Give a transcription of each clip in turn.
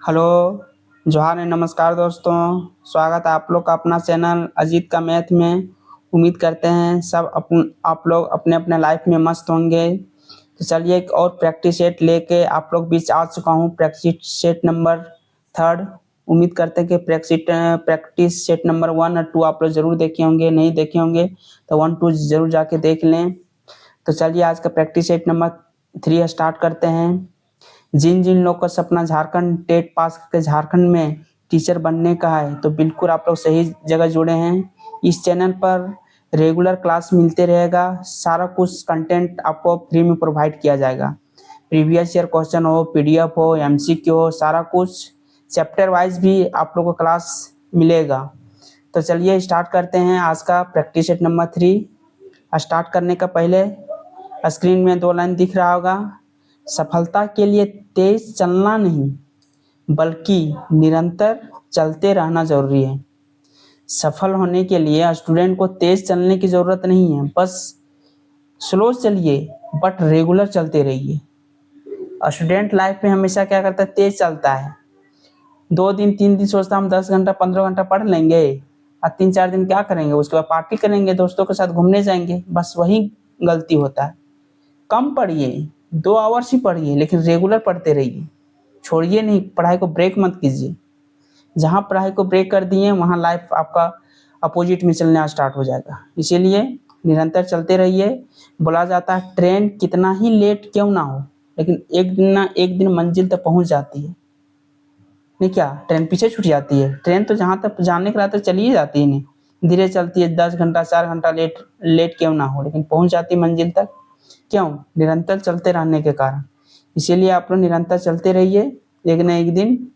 Hello, जोहार and नमस्कार दोस्तों। स्वागत है आप लोग का अपना चैनल अजीत का मैथ में। उम्मीद करते हैं सब आप लोग अपने अपने लाइफ में मस्त होंगे। तो चलिए एक और प्रैक्टिस सेट लेके आप लोग बीच आ चुका हूँ। Practice set number 3। उम्मीद करते हैं कि प्रैक्टिस सेट नंबर 1 और 2 आप लोग जरूर देखे होंगे। नहीं देखे होंगे तो 1 2 जरूर जाके देख लें। तो चलिए आज का प्रैक्टिस सेट नंबर 3 स्टार्ट करते हैं। जिन जिन लोग का सपना झारखंड टेट पास करके झारखंड में टीचर बनने का है तो बिल्कुल आप लोग सही जगह जुड़े हैं। इस चैनल पर रेगुलर क्लास मिलते रहेगा। सारा कुछ कंटेंट आपको फ्री में प्रोवाइड किया जाएगा। प्रीवियस ईयर क्वेश्चन हो, पीडीएफ हो, एमसीक्यू हो, सारा कुछ चैप्टर वाइज भी आप लोगों को क्लास मिलेगा। तो चलिए स्टार्ट करते हैं आज का प्रैक्टिस सेट नंबर 3। स्टार्ट करने का पहले स्क्रीन में 2 लाइन दिख रहा होगा। सफलता के लिए तेज चलना नहीं बल्कि निरंतर चलते रहना जरूरी है। सफल होने के लिए स्टूडेंट को तेज चलने की जरूरत नहीं है, बस स्लो चलिए बट रेगुलर चलते रहिए। स्टूडेंट लाइफ में हमेशा क्या करता है, तेज चलता है। 2 दिन 3 दिन सोचता हम 10 घंटा 15 घंटा पढ़ लेंगे और 3 4 दिन क्या करेंगे, उसके बाद पार्टी करेंगे, दोस्तों के साथ घूमने जाएंगे। बस वही गलती होता है। कम पढ़िए, 2 आवर्स ही पढ़िए लेकिन रेगुलर पढ़ते रहिए। छोड़िए नहीं, पढ़ाई को ब्रेक मत कीजिए। जहाँ पढ़ाई को ब्रेक कर दिए वहाँ लाइफ आपका अपोजिट में चलना स्टार्ट हो जाएगा। इसीलिए निरंतर चलते रहिए। बोला जाता है ट्रेन कितना ही लेट क्यों ना हो लेकिन एक दिन ना एक दिन मंजिल तक पहुँच जाती है। नहीं क्या ट्रेन पीछे छूट जाती है? ट्रेन तो जहाँ तक जाने के रास्ते चली ही जाती है। नहीं धीरे चलती है, 10 घंटा 4 घंटा लेट लेट क्यों ना हो लेकिन पहुँच जाती है मंजिल तक। क्यों? निरंतर चलते रहने के कारण। इसीलिए आप लोग निरंतर चलते रहिए, एक न एक दिन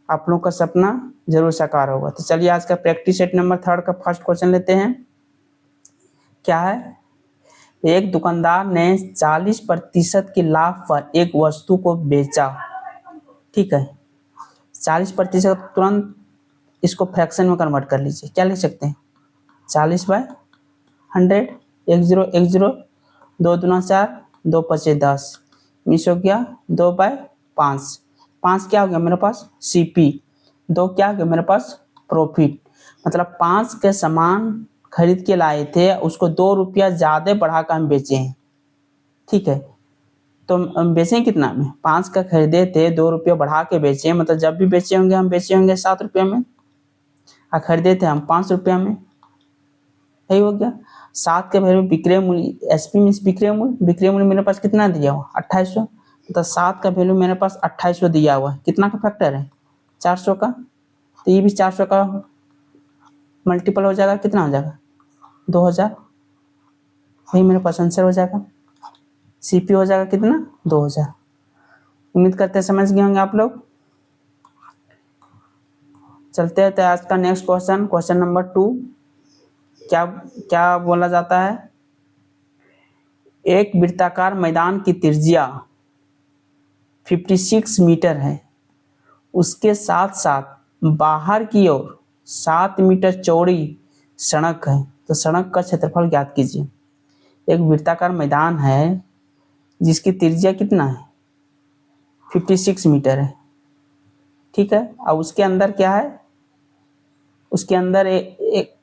आप लोग का सपना जरूर साकार होगा। तो चलिए आज का प्रैक्टिस सेट नंबर 3 का फर्स्ट क्वेश्चन लेते हैं। क्या है? एक दुकानदार ने 40% के लाभ पर एक वस्तु को बेचा। ठीक है, 40% तुरंत इसको फ्रैक्शन में कन्वर्ट कर लीजिए। क्या लिख सकते हैं? 40/100, 1 0 2 दूना 4, 2 5 10, मिस हो गया 2/5। 5 क्या हो गया मेरे पास? सीपी। 2 क्या हो गया मेरे पास? प्रॉफिट। मतलब 5 के सामान खरीद के लाए थे, उसको 2 रुपया ज़्यादा बढ़ा कर हम बेचे हैं। ठीक है, तो हम बेचें कितना में? 5 का खरीदे थे, 2 रुपया बढ़ा के बेचे, मतलब जब भी बेचे होंगे हम बेचे होंगे 7 रुपया में और खरीदे थे हम 5 रुपया में। यही हो गया। 7 के वैल्यू विक्रय मूल्य, एसपी मीन्स विक्रय मूल्य। विक्रय मूल्य मेरे पास कितना दिया हुआ? 2800। तो 7 का वैल्यू मेरे पास 2800 दिया हुआ है। कितना का फैक्टर है? 400 का। तो ये भी 400 का मल्टीपल हो जाएगा, कितना हो जाएगा? 2000। वही मेरे पास आंसर हो जाएगा। सीपी हो जाएगा कितना? 2000। उम्मीद करते हैं समझ गए होंगे आप लोग। चलते हैं आज का नेक्स्ट क्वेश्चन, क्वेश्चन नंबर 2। क्या क्या बोला जाता है? एक वृत्ताकार मैदान की त्रिज्या 56 मीटर है, उसके साथ साथ बाहर की ओर 7 मीटर चौड़ी सड़क है, तो सड़क का क्षेत्रफल ज्ञात कीजिए। एक वृत्ताकार मैदान है जिसकी त्रिज्या कितना है? 56 मीटर है। ठीक है, अब उसके अंदर क्या है? उसके अंदर एक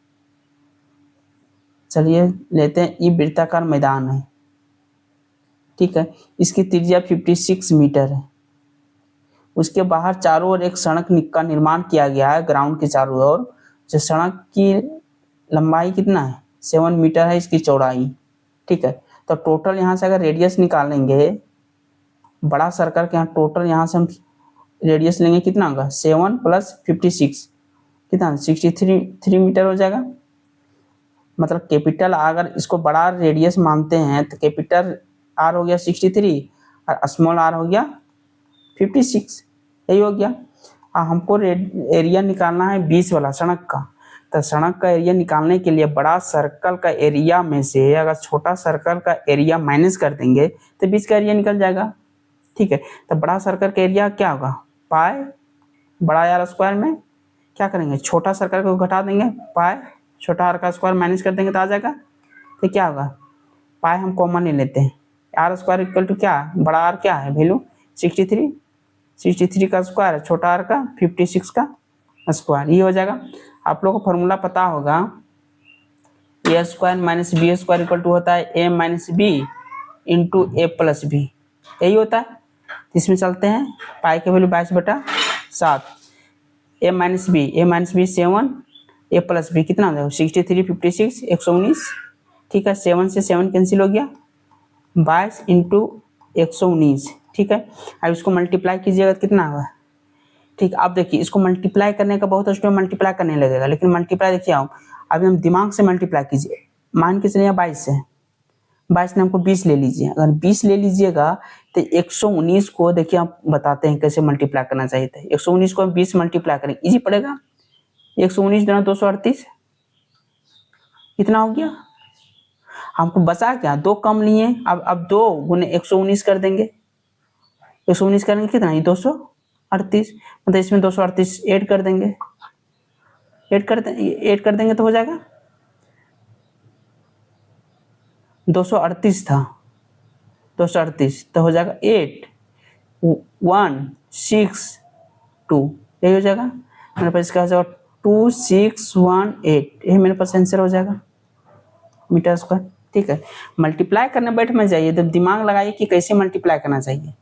चलिए लेते हैं, ये वृत्ताकार मैदान है। ठीक है, इसकी त्रिज्या 56 मीटर है। उसके बाहर चारों ओर एक सड़क का निर्माण किया गया है, ग्राउंड के चारों ओर। जो सड़क की लंबाई कितना है? 7 मीटर है इसकी चौड़ाई। ठीक है, तो टोटल यहाँ से अगर रेडियस निकालेंगे, बड़ा सर्कल के यहाँ टोटल यहाँ से हम रेडियस लेंगे, कितना होगा? 7 + 56 कितना? 63 मीटर हो जाएगा। मतलब कैपिटल अगर इसको बड़ा रेडियस मानते हैं तो कैपिटल आर हो गया 63 और स्मॉल आर हो गया 56। यही हो गया। हमको एरिया निकालना है 20 वाला सड़क का। तो सड़क का एरिया निकालने के लिए बड़ा सर्कल का एरिया में से अगर छोटा सर्कल का एरिया माइनस कर देंगे तो 20 का एरिया निकल जाएगा। ठीक है, तो बड़ा सर्कल का एरिया क्या होगा? पाई बड़ा आर स्क्वायर में क्या करेंगे? छोटा सर्कल को घटा देंगे, पाई छोटा आर का स्क्वायर माइनस कर देंगे तो आ जाएगा। तो क्या होगा? पाई हम कॉमन ले लेते हैं। आर स्क्वायर इक्वल टू क्या? बड़ा आर क्या है वैल्यू? 63। 63 का स्क्वायर है, छोटा आर का 56 का स्क्वायर, ये हो जाएगा। आप लोगों को फॉर्मूला पता होगा, A square minus B square equal to होता है A minus B into A plus B, यही होता है। इसमें चलते हैं, पाई की value 22/7, A minus B 7, A plus B कितना हो जाएगा 63, 56, 119, ठीक है। 7 से 7 कैंसिल हो गया, 22 इंटू 119, ठीक है। अब इसको मल्टीप्लाई कीजिएगा तो कितना होगा, ठीक। अब देखिए इसको मल्टीप्लाई करने का बहुत स्टूडेंट मल्टीप्लाई करने लगेगा, लेकिन मल्टीप्लाई देखिए आओ, अभी हम दिमाग से मल्टीप्लाई कीजिए। मान के चलिए 22 से, 22 ने हमको 20 ले लीजिए, अगर 20 ले लीजिएगा तो 119 को देखिए आप बताते हैं कैसे मल्टीप्लाई करना चाहिए था। 119 को हम 20 मल्टीप्लाई करें, इजी पड़ेगा। 119 दूना 238, कितना हो गया, हमको बचा क्या, 2 कम लिए, अब 2 गुने 119 कर देंगे, 119 करेंगे कितना, ये 238, मतलब इसमें 238 ऐड कर देंगे, ऐड कर देंगे तो हो जाएगा 238 था, 238 तो हो जाएगा 816 2, यही हो जाएगा मेरे पास। इसका हो जाएगा 2618, यही मेरे पास आंसर हो जाएगा मीटर स्क्वायर, ठीक है। मल्टीप्लाई करने बैठ में जाइए तो दिमाग लगाइए कि कैसे मल्टीप्लाई करना चाहिए।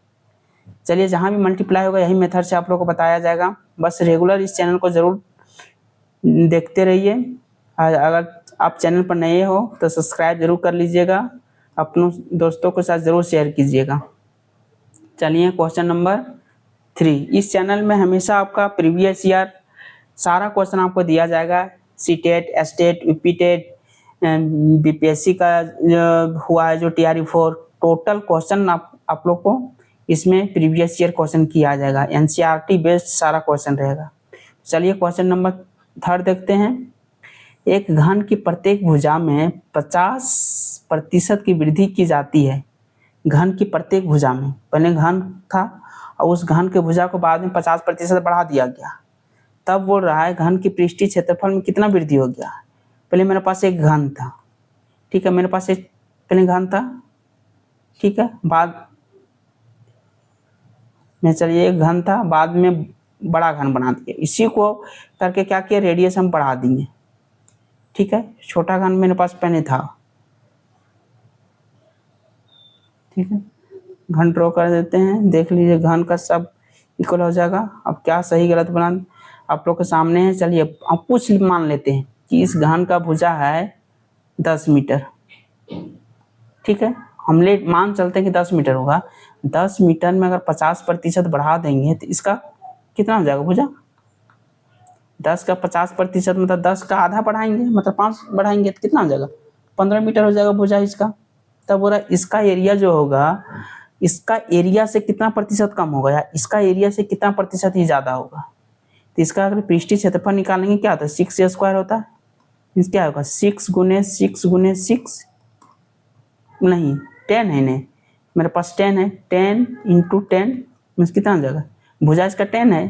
चलिए जहाँ भी मल्टीप्लाई होगा यही मेथड से आप लोग को बताया जाएगा, बस रेगुलर इस चैनल को जरूर देखते रहिए। अगर आप चैनल पर नए हो तो सब्सक्राइब जरूर कर लीजिएगा, अपनों दोस्तों के साथ जरूर शेयर कीजिएगा। चलिए क्वेश्चन नंबर 3, इस चैनल में हमेशा आपका प्रीवियस ईयर सारा क्वेश्चन आपको दिया जाएगा, सीटेट, एस्टेट, यूपीटेट, बीपीएससी का हुआ है जो TRE4, टोटल क्वेश्चन आप लोग को इसमें प्रीवियस ईयर क्वेश्चन किया जाएगा, NCERT बेस्ड सारा क्वेश्चन रहेगा। चलिए क्वेश्चन नंबर 3 देखते हैं। एक घन की प्रत्येक भुजा में 50% की वृद्धि की जाती है। घन की प्रत्येक भुजा में, पहले घन था और उस घन के भुजा को बाद में 50% बढ़ा दिया गया, तब बोल रहा है घन की पृष्ठीय क्षेत्रफल में कितना वृद्धि हो गया। पहले मेरे पास एक घन था, ठीक है, मेरे पास एक पहले घन था, ठीक है, बाद में चलिए एक घन था, बाद में बड़ा घन बना दिया, इसी को करके क्या किया, रेडियस हम बढ़ा दिए, ठीक है। छोटा घन मेरे पास पहले था, ठीक है, घन ड्रॉ कर देते हैं, देख लीजिए घन का सब इक्वल हो जाएगा। अब क्या सही गलत बना आप लोग के सामने है। चलिए अब कुछ मान लेते हैं कि इस घन का भुजा है 10 मीटर, ठीक है, हम ले मान चलते हैं कि 10 मीटर होगा। 10 मीटर में अगर 50% बढ़ा देंगे तो इसका कितना हो जाएगा भुजा, 10 का 50% मतलब 10 का आधा बढ़ाएंगे, मतलब 5 बढ़ाएंगे तो कितना हो जाएगा, 15 मीटर हो जाएगा भुजा इसका। तब बोला इसका एरिया जो होगा, इसका एरिया से कितना प्रतिशत कम होगा या इसका एरिया से कितना प्रतिशत ही ज़्यादा होगा। तो इसका अगर पृष्ठीय क्षेत्रफल निकालेंगे क्या होता है, 6 स्क्वायर होता है, मीन्स क्या होगा 6 गुने 6 गुने 6, नहीं 10 है, नहीं मेरे पास 10 है, 10 इंटू 10 मीन्स कितना हो जाएगा, भुजा इसका 10 है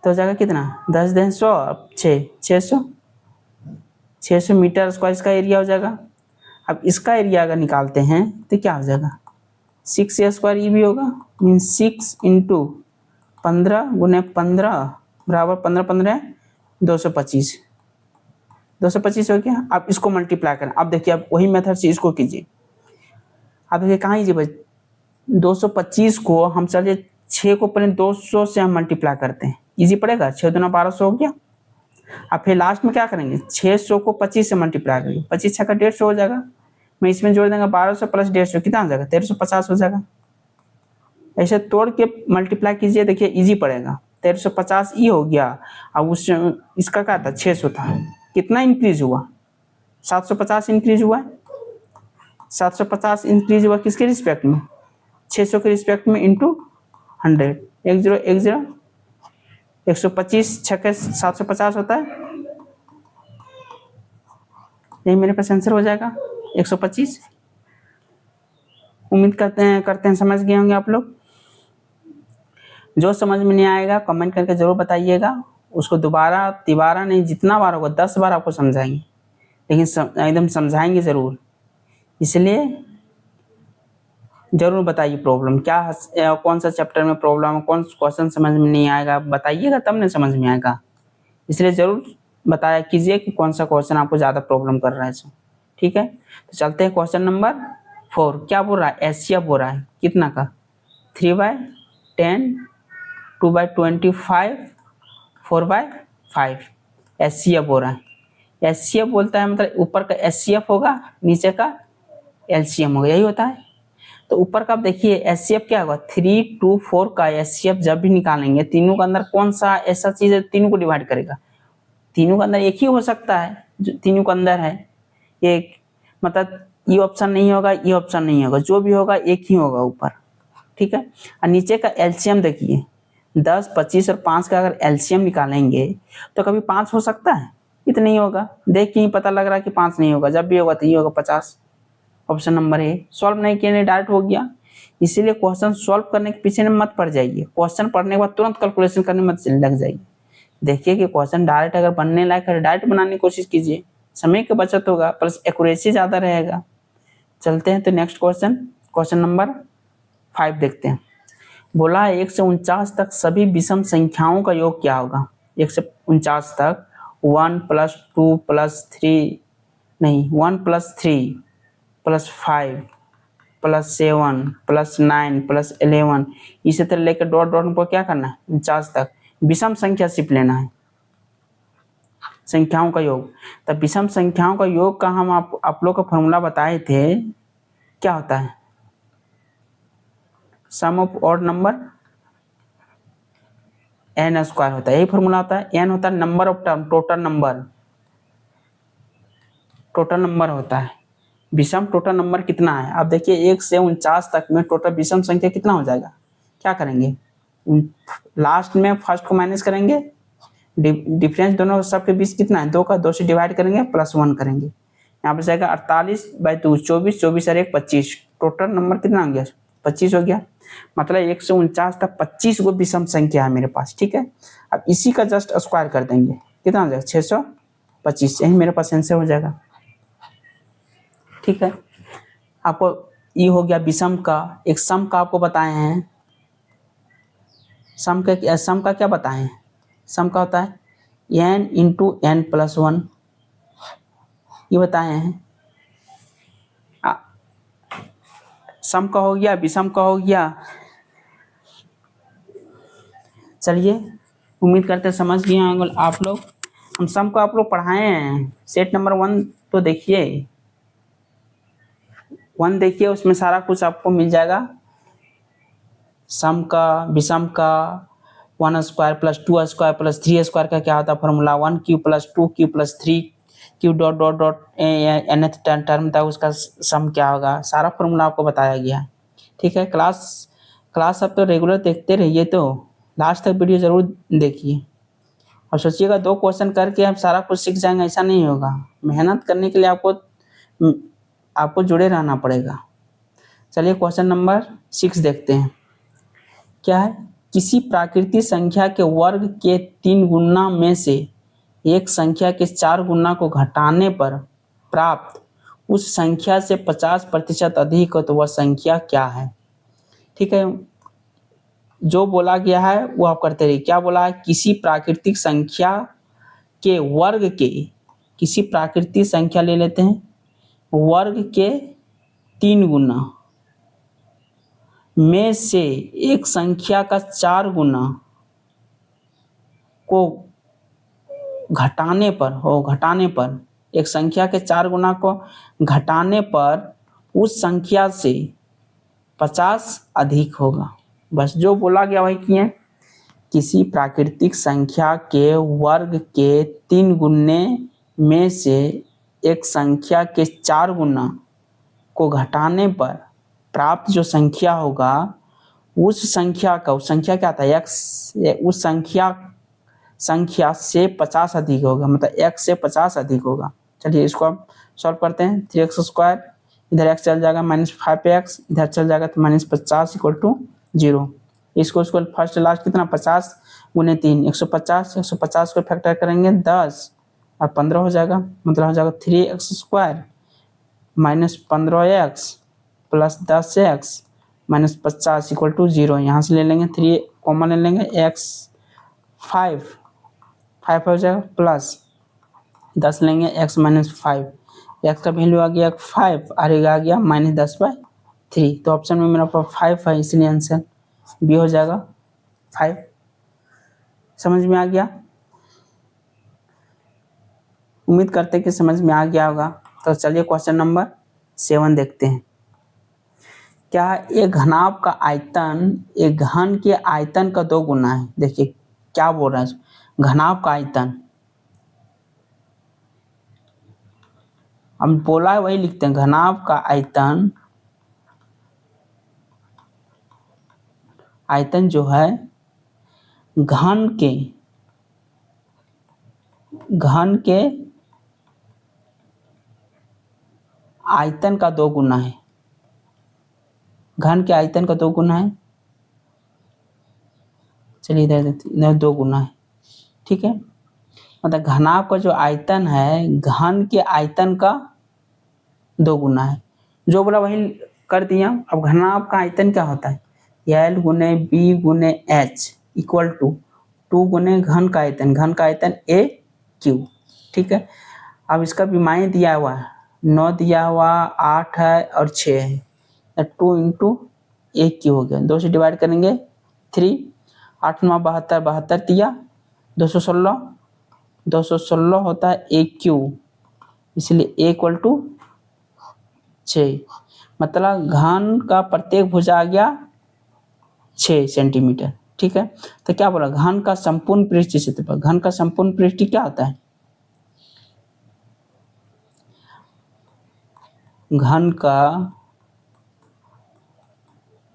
तो हो जाएगा कितना, 10 10 100, अब 600 मीटर स्क्वायर इसका एरिया हो जाएगा। अब इसका एरिया अगर निकालते हैं तो क्या हो जाएगा, 6 स्क्वायर ये भी होगा, मीन्स 6 इंटू 15 गुने 15 बराबर 15 15 225, 225 हो गया। अब इसको मल्टीप्लाई करें, अब देखिए अब वही मेथड से इसको कीजिए। अब देखिए कहाँ कीजिए भाई, 225 को हम चलिए 6 को पहले 200 से हम मल्टीप्लाई करते हैं, इजी पड़ेगा, 6 दूना 1200 हो गया। अब फिर लास्ट में क्या करेंगे, 600 को 25 से मल्टीप्लाई करेंगे, 25 का 150 हो जाएगा, मैं इसमें जोड़ देंगे 1200 प्लस 150 कितना हो जाएगा, 1350 हो जाएगा। ऐसे तोड़ के मल्टीप्लाई कीजिए, देखिए इजी पड़ेगा, 1350 ई हो गया। अब उस इसका क्या था 600 था, कितना इंक्रीज हुआ, 750 इंक्रीज हुआ, 750 इंक्रीज हुआ किसके रिस्पेक्ट में, 600 के रिस्पेक्ट में इंटू 100, 1010 125 छक्के 750 होता है, यही मेरे पास आंसर हो जाएगा 125। उम्मीद करते हैं समझ गए होंगे आप लोग। जो समझ में नहीं आएगा कमेंट करके जरूर बताइएगा, उसको दोबारा तिबारा नहीं, जितना बार होगा 10 बार आपको समझाएंगे, लेकिन एकदम समझाएंगे ज़रूर। इसलिए जरूर बताइए प्रॉब्लम क्या कौन सा चैप्टर में प्रॉब्लम, कौन क्वेश्चन समझ में नहीं आएगा, बताइएगा तब नहीं समझ में आएगा। इसलिए जरूर बताया कीजिए कि कौन सा क्वेश्चन आपको ज़्यादा प्रॉब्लम कर रहा है सो। ठीक है, तो चलते हैं क्वेश्चन नंबर 4। क्या बोल रहा है? एचसीएफ बोल रहा है कितना का? 3/10, 2/25, 4/5 एचसीएफ हो रहा है। एचसीएफ बोलता है मतलब ऊपर का एचसीएफ होगा, नीचे का एलसीएम होगा, यही होता है। तो ऊपर का आप देखिए एचसीएफ क्या होगा, 3, 2, 4 का एचसीएफ जब भी निकालेंगे तीनों के अंदर कौन सा ऐसा चीज है तीनों को डिवाइड करेगा? तीनों के अंदर एक ही हो सकता है जो तीनों के अंदर है एक, मतलब ये ऑप्शन नहीं होगा, ये ऑप्शन नहीं होगा, जो भी होगा एक ही होगा ऊपर। ठीक है, और नीचे का एलसीएम देखिए 10, 25 और 5 का अगर एलसीएम निकालेंगे तो कभी 5 हो सकता है? इतना नहीं होगा, देख के ही पता लग रहा है कि 5 नहीं होगा, जब भी होगा तो ये होगा 50। Option number A. सॉल्व नहीं किए नहीं डायरेक्ट हो गया। इसीलिए क्वेश्चन सॉल्व करने के पीछे मत पड़ जाइए, क्वेश्चन पढ़ने के बाद तुरंत कैलकुलेशन करने मत लग जाइए। देखिए कि क्वेश्चन डायरेक्ट अगर बनने लायक है डायरेक्ट बनाने की कोशिश कीजिए, समय की बचत होगा प्लस एक्यूरेसी ज़्यादा रहेगा। चलते हैं तो नेक्स्ट क्वेश्चन, क्वेश्चन नंबर 5 देखते हैं। बोला है 1 से 49 तक सभी विषम संख्याओं का योग क्या होगा? 1 से 49 तक 1 + 2 + 3 नहीं 1 + 3 + 5 + 7 + 9 + 11 इसी तरह लेकर डॉट डॉट को क्या करना है 49 तक विषम संख्या सिर्फ लेना है, संख्याओं का योग। तब विषम संख्याओं का योग का हम आप लोग का फॉर्मूला बताए थे, क्या होता है? Sum of odd number n square होता है, यही फॉर्मूला होता है। n होता है number of term, total number, total number होता है। विषम टोटल नंबर कितना है? आप देखिए 1 से 49 तक में टोटल विषम संख्या कितना हो जाएगा? क्या करेंगे? लास्ट में फर्स्ट को माइनस करेंगे, डिफरेंस दोनों सबके बीच कितना है 2 का, 2 से डिवाइड करेंगे +1 करेंगे। यहाँ पर जाएगा 48/2 24, 24 और 1 25, टोटल नंबर कितना हो गया 25 हो गया। मतलब 1 से 49 तक 25 गो विषम संख्या है मेरे पास। ठीक है, अब इसी का जस्ट स्क्वायर कर देंगे, कितना हो जाएगा 625, यही मेरे पास आंसर हो जाएगा। ठीक है, आपको ये हो गया विषम का। एक सम का आपको बताए हैं, सम का क्या बताए हैं? सम का होता है n × n + 1, ये बताए हैं। सम का हो गया, विषम का हो गया। चलिए उम्मीद करते हैं समझ गए होंगे आप लोग। हम सम को आप लोग पढ़ाए हैं, सेट नंबर 1 तो देखिए, 1 देखिए उसमें सारा कुछ आपको मिल जाएगा। सम का, विषम का, 1² + 2² + 3² का क्या होता है formula, 1³ + 2³ + 3³ dot dot dot nth term था उसका सम क्या होगा, सारा फॉर्मूला आपको बताया गया है। ठीक है, क्लास अब तो रेगुलर देखते रहिए, तो लास्ट तक वीडियो ज़रूर देखिए। और सोचिएगा 2 क्वेश्चन करके आप सारा कुछ सीख जाएंगे, ऐसा नहीं होगा। मेहनत करने के लिए आपको जुड़े रहना पड़ेगा। चलिए क्वेश्चन नंबर 6 देखते हैं। क्या है? किसी प्राकृतिक संख्या के वर्ग के 3 गुना में से एक संख्या के 4 गुना को घटाने पर प्राप्त उस संख्या से 50% अधिक हो तो वह संख्या क्या है? ठीक है, जो बोला गया है वो आप करते रहिए। क्या बोला है? किसी प्राकृतिक संख्या के वर्ग के, किसी प्राकृतिक संख्या ले लेते हैं, वर्ग के 3 गुना में से एक संख्या का 4 गुना को घटाने पर एक संख्या के 4 गुना को घटाने पर उस संख्या से 50 अधिक होगा। बस जो बोला गया वही किए। किसी प्राकृतिक संख्या के वर्ग के 3 गुने में से एक संख्या के 4 गुना को घटाने पर प्राप्त जो संख्या होगा उस संख्या क्या था x, उस संख्या से 50 अधिक होगा, मतलब x से 50 अधिक होगा। चलिए इसको आप सॉल्व करते हैं। 3x², इधर x चल जाएगा -5x, इधर चल जाएगा तो -50 = 0। इसको फर्स्ट लास्ट कितना 50 × 3 150, 150 को फैक्टर करेंगे 10 और 15 हो जाएगा, मतलब हो जाएगा 3x² - 15x + 10x minus 50 equal to 0। यहाँ से ले लेंगे 3 कॉमन ले लेंगे, x 5 हो जाएगा, प्लस 10 लेंगे x माइनस 5, एक्स का वैल्यू आ गया 5 और ये आ गया -10/3। तो ऑप्शन में मेरा पास 5 है, इसलिए आंसर बी हो जाएगा 5। समझ में आ गया? उम्मीद करते हैं कि समझ में आ गया होगा। तो चलिए क्वेश्चन नंबर 7 देखते हैं। क्या एक घनाभ का आयतन एक घन के आयतन का 2 गुना है? देखिए क्या बोल रहा है, घनाभ का आयतन, हम बोला है वही लिखते हैं, घनाभ का आयतन, आयतन जो है घन के आयतन का 2 गुना है। घन के आयतन का 2 गुना है, चलिए इधर 2 गुना है, ठीक है। मतलब घनाभ का जो आयतन है घन के आयतन का 2 गुना है। जो बोला वही कर दिया। अब घनाभ का आयतन क्या होता है, L गुने बी गुने एच इक्वल टू 2 गुने घन का आयतन ए क्यू, ठीक है। अब इसका विमाएँ दिया हुआ है, 9 दिया हुआ, 8 है और 6 है, 2 इंटू ए क्यू हो गया, 2 से डिवाइड करेंगे 3, 8 9 72, 72 दिया 216 होता है ए क्यू, इसलिए ए इक्वल टू 6। मतलब घन का प्रत्येक भुजा आ गया 6 सेंटीमीटर, ठीक है। तो क्या बोला, घन का संपूर्ण पृष्ठीय क्षेत्रफल, घन का संपूर्ण पृष्ठीय क्या होता है, घन का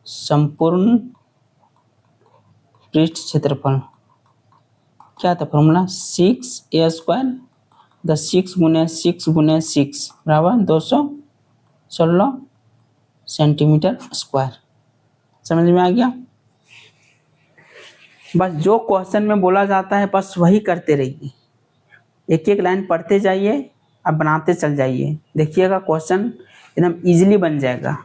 संपूर्ण पृष्ठ क्षेत्रफल क्या था फॉर्मूला, 6a² 6 गुने 6 गुने 6 बराबर 216 सेंटीमीटर स्क्वायर। समझ में आ गया? बस जो क्वेश्चन में बोला जाता है बस वही करते रहिए, एक एक लाइन पढ़ते जाइए, अब बनाते चल जाइए, देखिएगा क्वेश्चन एकदम इजीली बन जाएगा।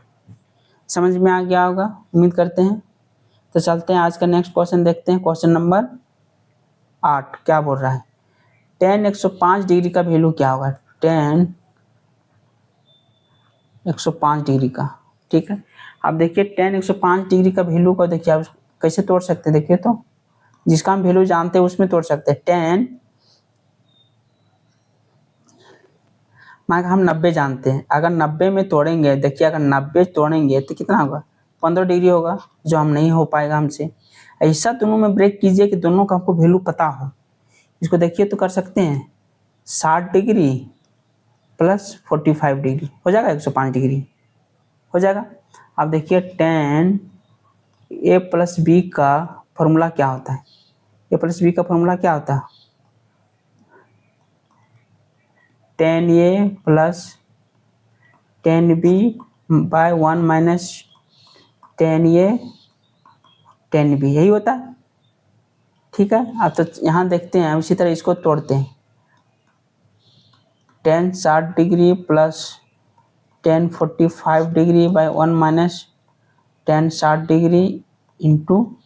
समझ में आ गया होगा, उम्मीद करते हैं। तो चलते हैं आज का नेक्स्ट क्वेश्चन देखते हैं। क्वेश्चन नंबर 8 क्या बोल रहा है, tan 105 डिग्री का वैल्यू क्या होगा, tan 105 डिग्री का, ठीक है। अब देखिए tan 105 डिग्री का वैल्यू को देखिए आप कैसे तोड़ सकते हैं, देखिए तो जिसका हम वैल्यू जानते हैं उसमें तोड़ सकते हैं। tan मान हम 90 जानते हैं, अगर 90 में तोड़ेंगे, देखिए अगर 90 तोड़ेंगे तो कितना होगा, 15 डिग्री होगा, जो हम नहीं हो पाएगा हमसे। ऐसा दोनों में ब्रेक कीजिए कि दोनों का आपको वैल्यू पता हो। इसको देखिए तो कर सकते हैं, 60 डिग्री प्लस 45 डिग्री हो जाएगा, 105 डिग्री हो जाएगा। अब देखिए tan a प्लस बी का फॉर्मूला क्या होता है, a प्लस बी का फॉर्मूला क्या होता है, tan a plus tan b by 1 minus tan a tan b, यही होता है, ठीक है। अब तो यहाँ देखते हैं, उसी तरह इसको तोड़ते हैं, tan 60 degree plus tan 45 degree by 1 minus tan 60 degree into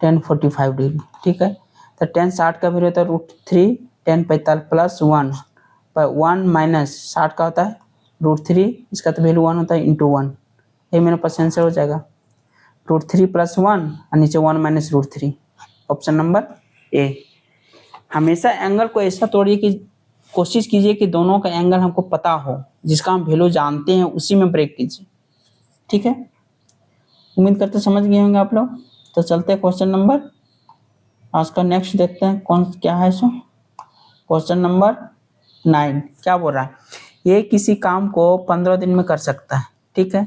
tan 45 degree, ठीक है। तो tan 60 का वैल्यू होता है √3, tan 45 प्लस 1 बाय 1 माइनस 60 का होता है √3, इसका तो वैल्यू 1 होता है इंटू 1, ये मेरा पास आंसर हो जाएगा, √3 प्लस 1 और नीचे 1 माइनस √3, ऑप्शन नंबर ए। हमेशा एंगल को ऐसा तोड़िए कि कोशिश कीजिए कि दोनों का एंगल हमको पता हो, जिसका हम वैल्यू जानते हैं उसी में ब्रेक कीजिए, ठीक है। उम्मीद करते समझ गए होंगे आप लोग। तो चलते हैं क्वेश्चन नंबर आज का नेक्स्ट देखते हैं कौन क्या है। सो क्वेश्चन नंबर 9 क्या बोल रहा है, ये किसी काम को 15 दिन में कर सकता है, ठीक है।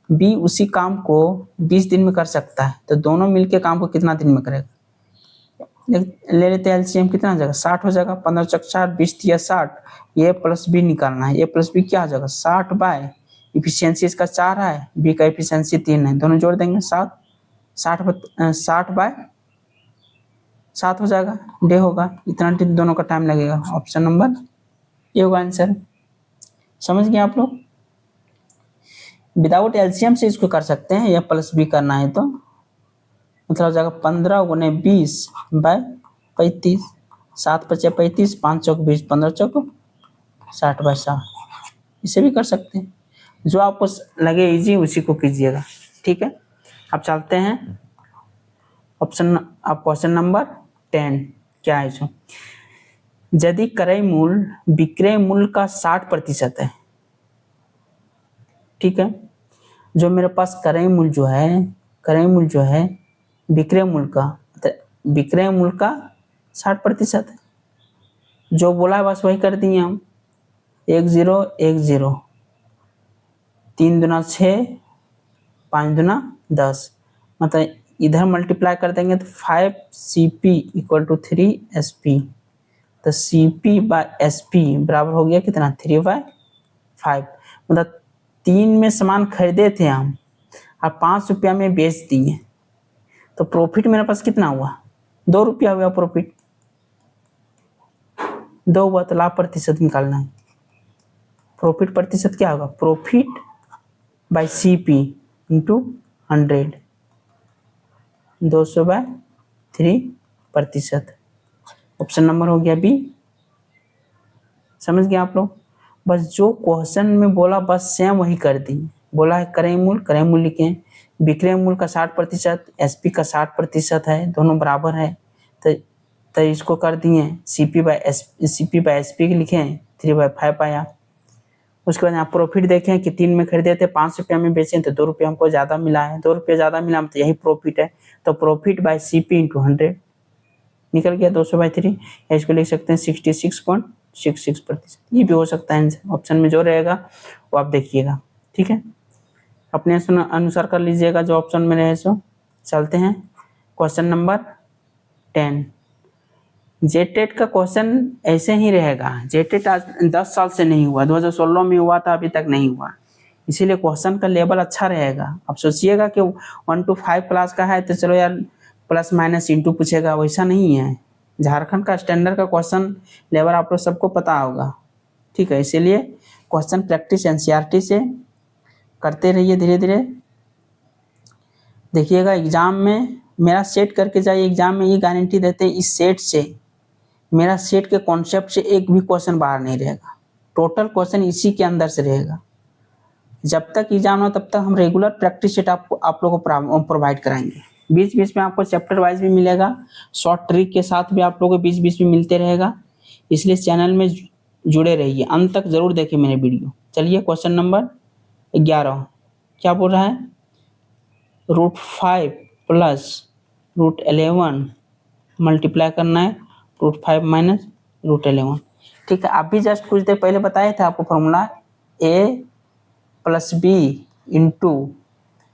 बी उसी काम को 20 दिन में कर सकता है, तो दोनों मिलके काम को कितना दिन में करेगा। ले लेते हैं एलसीएम, कितना हो जाएगा, 60 हो जाएगा, 15 चक 60, 20 दिया 60, ए प्लस बी निकालना है, ए प्लस बी क्या हो जाएगा 60 बाय इफिशियंसी इसका 4 है, बी का इफिशियंसी 3 है, दोनों जोड़ देंगे 60 बाय 7 हो जाएगा, डे होगा, इतना दोनों का टाइम लगेगा, ऑप्शन नंबर ये होगा आंसर। समझ गए आप लोग। विदाउट एलसीएम से इसको कर सकते हैं, या प्लस बी करना है तो मतलब हो जाएगा 15 गुने 20 बाय 35, 7 पचे 35, 5 चौक 20, 15 चौक 60 बाय 60। इसे भी कर सकते हैं, जो आपको लगे इजी उसी को कीजिएगा। ठीक है, अब चलते हैं क्वेश्चन नंबर 10। क्या है जो, यदि क्रय मूल्य विक्रय मूल्य का 60% है, ठीक है, जो मेरे पास क्रय मूल्य जो है विक्रय मूल्य का, विक्रय मूल्य का 60% है, जो बोला है बस वही कर दिए हम। 1 0 1 0, 3 दूना 6, 5 दूना 10, मतलब इधर मल्टीप्लाई कर देंगे तो 5CP इक्वल टू 3SP, तो CP बाय SP बराबर हो गया कितना 3/5। मतलब 3 में सामान खरीदे थे हम और 5 रुपया में बेच दिए, तो प्रॉफिट मेरे पास कितना हुआ 2 रुपया हुआ प्रॉफिट। 2 हुआ तो लाभ प्रतिशत निकालना है। प्रॉफिट प्रतिशत क्या होगा, profit by CP into 100, 200/3%। Option number हो गया बी। समझ गए आप लोग। बस जो क्वेश्चन में बोला बस सेम वही कर दी। बोला है क्रय मूल्य लिखे, विक्रय मूल्य का 60%, SP का 60% है, दोनों बराबर है, तो इसको कर दिए CP बाय SP लिखे 3/5 आया। उसके बाद यहाँ प्रॉफिट देखें कि 3 में खरीदे थे 5 रुपया में बेचे तो 2 रुपया हमको ज़्यादा मिला है, 2 रुपया ज़्यादा मिला तो यही प्रॉफिट है, तो प्रॉफिट बाय CP इंटू 100 निकल गया 200/3, या इसको लिख सकते हैं 66.66%। ये भी हो सकता है आंसर, ऑप्शन में जो रहेगा वो आप देखिएगा। ठीक है, अपने अनुसार कर लीजिएगा जो ऑप्शन में रहे सो। चलते हैं क्वेश्चन नंबर 10। जेटेट का क्वेश्चन ऐसे ही रहेगा। जेटेट आज 10 साल से नहीं हुआ, 2016 में हुआ था, अभी तक नहीं हुआ, इसीलिए क्वेश्चन का लेवल अच्छा रहेगा। आप सोचिएगा कि 1 to 5 क्लास का है तो चलो यार प्लस माइनस इंटू पूछेगा, वैसा नहीं है। झारखंड का स्टैंडर्ड का क्वेश्चन लेवल आप लोग सबको पता होगा। ठीक है, इसीलिए क्वेश्चन प्रैक्टिस NCERT से करते रहिए धीरे धीरे। देखिएगा एग्जाम में मेरा सेट करके जाइए, एग्जाम में ये गारंटी देते हैं इस सेट से, मेरा सेट के कॉन्सेप्ट से एक भी क्वेश्चन बाहर नहीं रहेगा, टोटल क्वेश्चन इसी के अंदर से रहेगा। जब तक एग्जाम हो तब तक हम रेगुलर प्रैक्टिस सेट आप लोगों को प्रोवाइड कराएंगे। बीच बीच में आपको चैप्टर वाइज भी मिलेगा, शॉर्ट ट्रिक के साथ भी आप लोगों को बीच बीच में मिलते रहेगा, इसलिए चैनल में जुड़े रहिए, अंत तक जरूर देखिए मेरे वीडियो। चलिए क्वेश्चन नंबर 11 क्या बोल रहा है, √5 प्लस √11 मल्टीप्लाई करना है √5 माइनस √11। ठीक है, आप भी जस्ट कुछ देर पहले बताए थे आपको formula A plus B into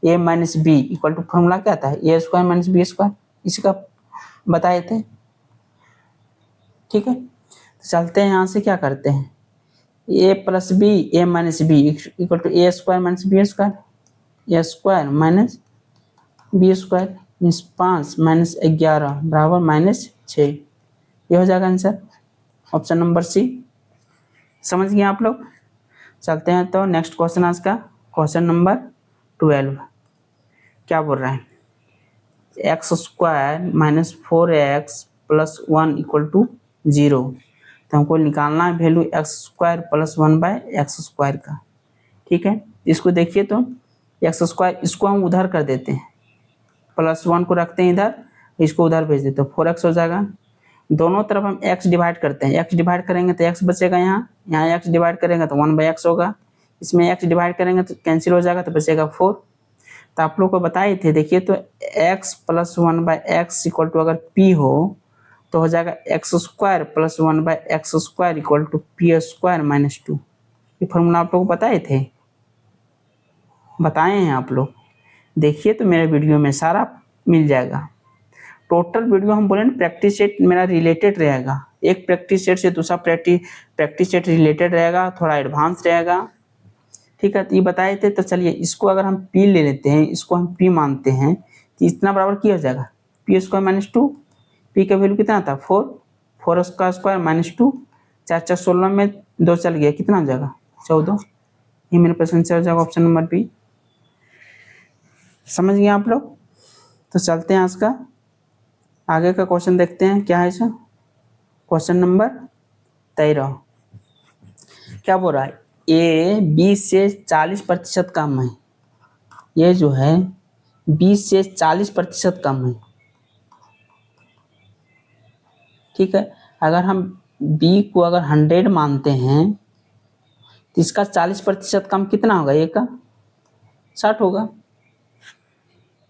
A minus B equal to formula क्या था A² माइनस B², इसका बताए थे। ठीक है, तो चलते हैं यहाँ से क्या करते हैं, A plus B A minus B equal to A² minus B², A² minus B² means 5 minus 11 बराबर -6, ये हो जाएगा आंसर, ऑप्शन नंबर सी। समझ गए आप लोग। चलते हैं तो नेक्स्ट क्वेश्चन आज का, क्वेश्चन नंबर 12 क्या बोल रहा है, x² minus 4x plus 1 equal to 0। तो हमको निकालना है वैल्यू x² प्लस 1/x² का। ठीक है, इसको देखिए तो x², इसको हम उधर कर देते हैं, प्लस 1 को रखते हैं इधर, इसको उधर भेज देते हैं, 4x हो जाएगा। दोनों तरफ हम x डिवाइड करते हैं, x डिवाइड करेंगे तो x बचेगा, यहाँ x डिवाइड करेंगे तो 1/x होगा, इसमें x डिवाइड करेंगे तो कैंसिल हो जाएगा तो बचेगा 4। तो आप लोग को बताए थे, देखिए तो x plus 1/x equal to अगर p हो तो हो जाएगा x² plus 1/x² equal to p² minus 2। ये फॉर्मूला आप लोग को बताए थे, बताए हैं आप लोग, देखिए तो मेरे वीडियो में सारा मिल जाएगा। टोटल वीडियो हम बोले ना प्रैक्टिस सेट मेरा रिलेटेड रहेगा, एक प्रैक्टिस सेट से दूसरा प्रैक्टिस सेट रिलेटेड रहेगा, थोड़ा एडवांस रहेगा। ठीक है, तो ये बताए थे। तो चलिए इसको अगर हम p ले लेते हैं, इसको हम p मानते हैं, तो इतना बराबर क्या हो जाएगा p² माइनस 2, p का वैल्यू कितना था 4, 4 का स्क्वायर माइनस 2, 4 4 16 में 2 चल गया, कितना हो जाएगा 14। ये मेरे पास आंसर हो जाएगा ऑप्शन नंबर बी। समझ गए आप लोग? तो चलते हैं आज का आगे का क्वेश्चन देखते हैं क्या है इसमें। क्वेश्चन नंबर 13 क्या बोल रहा है, ए 20 से 40% कम है। ये जो है 20 से 40% कम है। ठीक है, अगर हम बी को अगर 100 मानते हैं तो इसका 40% कम कितना होगा, ए का 60 होगा।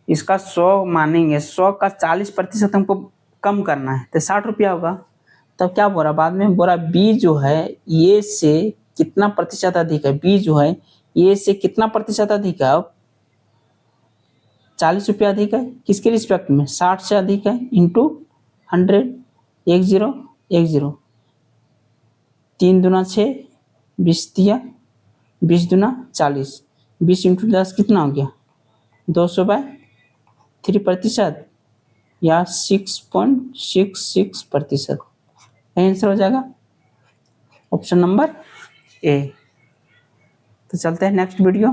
इसका 100 मानेंगे, 100 का 40% हमको कम करना है तो 60 रुपया होगा। तब क्या बोला बाद में, बोला बी जो है ये से कितना प्रतिशत अधिक है, बी जो है ये से कितना प्रतिशत अधिक है, अब 40 रुपया अधिक है किसके रिस्पेक्ट में, 60 से अधिक है इंटू 100, 10 10, 3 दूना 6, 20 दिया, 20 दूना 40, 20 इंटू 10 कितना हो गया, 200/3% या 6.66%। आंसर हो जाएगा ऑप्शन नंबर ए। तो चलते हैं नेक्स्ट वीडियो।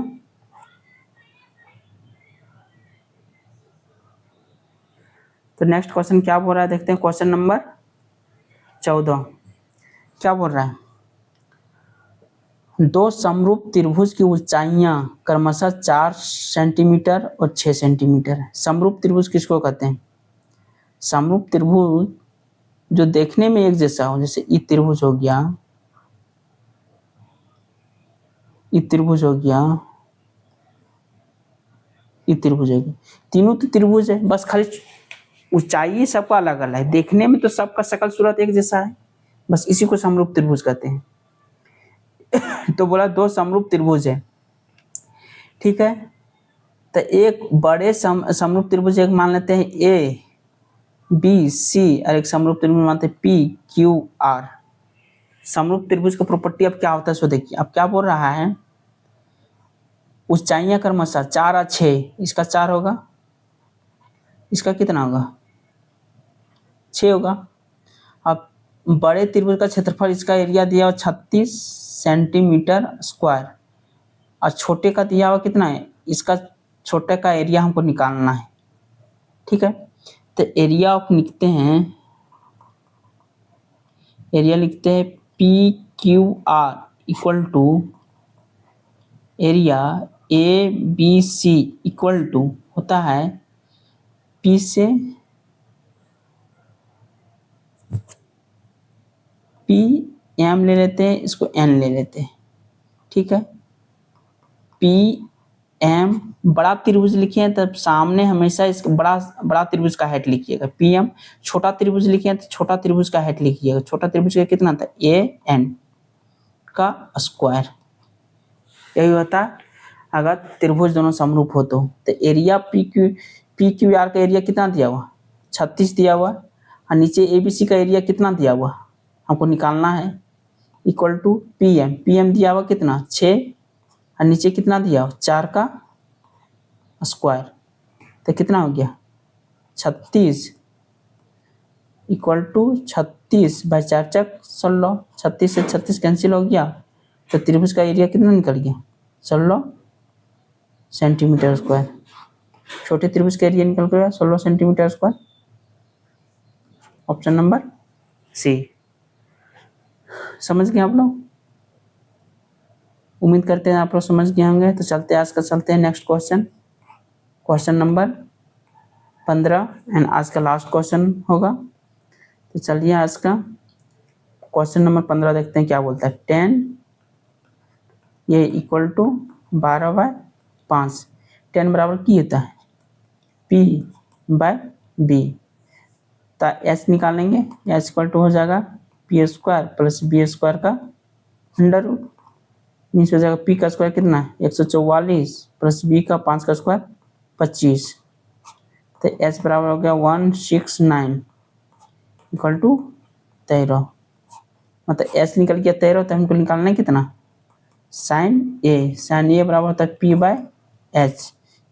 तो नेक्स्ट क्वेश्चन क्या बोल रहा है देखते हैं। क्वेश्चन नंबर 14 क्या बोल रहा है, दो समरूप त्रिभुज की ऊंचाइयां क्रमशः 4 सेंटीमीटर और 6 सेंटीमीटर है। समरूप त्रिभुज किसको कहते हैं, समरूप त्रिभुज जो देखने में एक जैसा हो, जैसे ई त्रिभुज हो गया, ई त्रिभुज हो गया, ई त्रिभुज हो गया, तीनों तो त्रिभुज है, बस खाली ऊंचाई सबका अलग अलग है, देखने में तो सबका शकल सूरत एक जैसा है, बस इसी को समरूप त्रिभुज कहते हैं। तो बोला दो समरूप त्रिभुज है, ठीक है। तो एक बड़े समरूप त्रिभुज एक मान लेते हैं ए बी सी, और एक समरूप त्रिभुज मानते हैं पी क्यू आर। समरूप त्रिभुज का प्रॉपर्टी अब क्या होता है सो देखिए। अब क्या बोल रहा है, ऊंचाइयां क्रमशः 4 और 6, इसका 4 होगा, इसका कितना होगा 6 होगा। अब बड़े त्रिभुज का क्षेत्रफल, इसका एरिया दिया हुआ 36 सेंटीमीटर स्क्वायर, और छोटे का दिया हुआ कितना है, इसका छोटे का एरिया हमको निकालना है, ठीक है। तो एरिया ऑफ लिखते हैं, एरिया लिखते हैं P Q R equal to area A B C equal to होता है पी से पी एम ले लेते हैं, इसको एन ले लेते हैं, ठीक है। पी एम बड़ा त्रिभुज लिखे हैं तब सामने हमेशा इस बड़ा त्रिभुज का हेड लिखिएगा। पी एम छोटा त्रिभुज लिखे हैं तो छोटा त्रिभुज का हेड लिखिएगा। छोटा त्रिभुज का कितना था, ए एन का स्क्वायर। यही होता है अगर त्रिभुज दोनों समरूप हो तो एरिया पी क्यू आर का एरिया कितना दिया हुआ 36 दिया हुआ, और नीचे ए बी सी का एरिया कितना दिया हुआ हमको निकालना है, इक्वल टू पी एम दिया हुआ कितना 6, और नीचे कितना दिया 4 का स्क्वायर, तो कितना हो गया 36 इक्वल टू 36/4 36 से 36 कैंसिल हो गया, तो त्रिभुज का एरिया कितना निकल गया 16 सेंटीमीटर स्क्वायर। छोटे त्रिभुज का एरिया निकल गया 16 centimetre square. Option number C. समझ गए आप लोग? उम्मीद करते हैं आप लोग समझ गए होंगे। तो चलते हैं next question, question number 15 and आज का लास्ट क्वेश्चन होगा। तो चलिए आज का क्वेश्चन नंबर 15 देखते हैं क्या बोलता है। 10 ये इक्वल टू 12/5, 10 बराबर की होता है P/B, तो एच निकालेंगे, एच इक्वल टू हो जाएगा P square plus B square का अंडर रूट, मीन्स हो जाएगा पी का स्क्वायर कितना है 144 प्लस बी का 5 का स्क्वायर 25, तो एच बराबर हो गया 169 इक्वल टू 13। मतलब एच निकल गया 13, तो हमको निकालना है कितना साइन ए बराबर होता है P/H।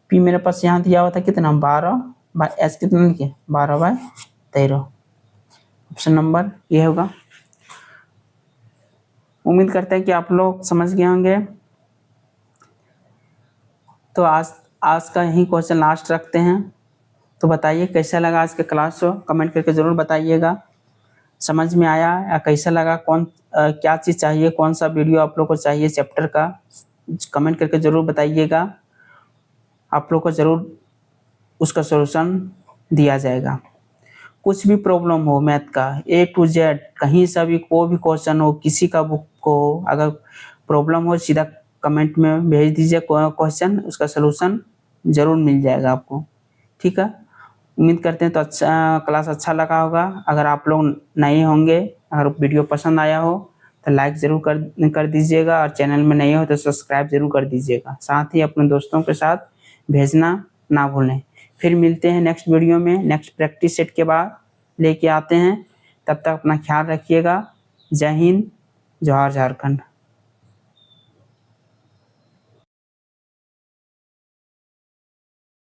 पी मेरे पास यहाँ दिया हुआ था कितना 12/H, कितना लिखे 12/13। ऑप्शन नंबर ये होगा। उम्मीद करते हैं कि आप लोग समझ गए होंगे। तो आज आज का यही क्वेश्चन लास्ट रखते हैं। तो बताइए कैसा लगा आज का क्लास, कमेंट करके ज़रूर बताइएगा। समझ में आया या कैसा लगा, क्या चीज़ चाहिए, कौन सा वीडियो आप लोग को चाहिए चैप्टर का, कमेंट करके ज़रूर बताइएगा। आप लोग को ज़रूर उसका सॉल्यूशन दिया जाएगा। कुछ भी प्रॉब्लम हो मैथ का A to Z, कहीं से भी कोई भी क्वेश्चन हो, किसी का बुक को अगर प्रॉब्लम हो, सीधा कमेंट में भेज दीजिए क्वेश्चन, उसका सलूशन ज़रूर मिल जाएगा आपको। ठीक है, उम्मीद करते हैं तो क्लास अच्छा लगा होगा। अगर आप लोग नए होंगे, अगर वीडियो पसंद आया हो तो लाइक ज़रूर कर दीजिएगा, और चैनल में नए हो तो सब्सक्राइब ज़रूर कर दीजिएगा। साथ ही अपने दोस्तों के साथ भेजना ना भूलें। फिर मिलते हैं नेक्स्ट वीडियो में, नेक्स्ट प्रैक्टिस सेट के बाद लेके आते हैं। तब तक अपना ख्याल रखिएगा। जय हिंद, जोहार झारखंड।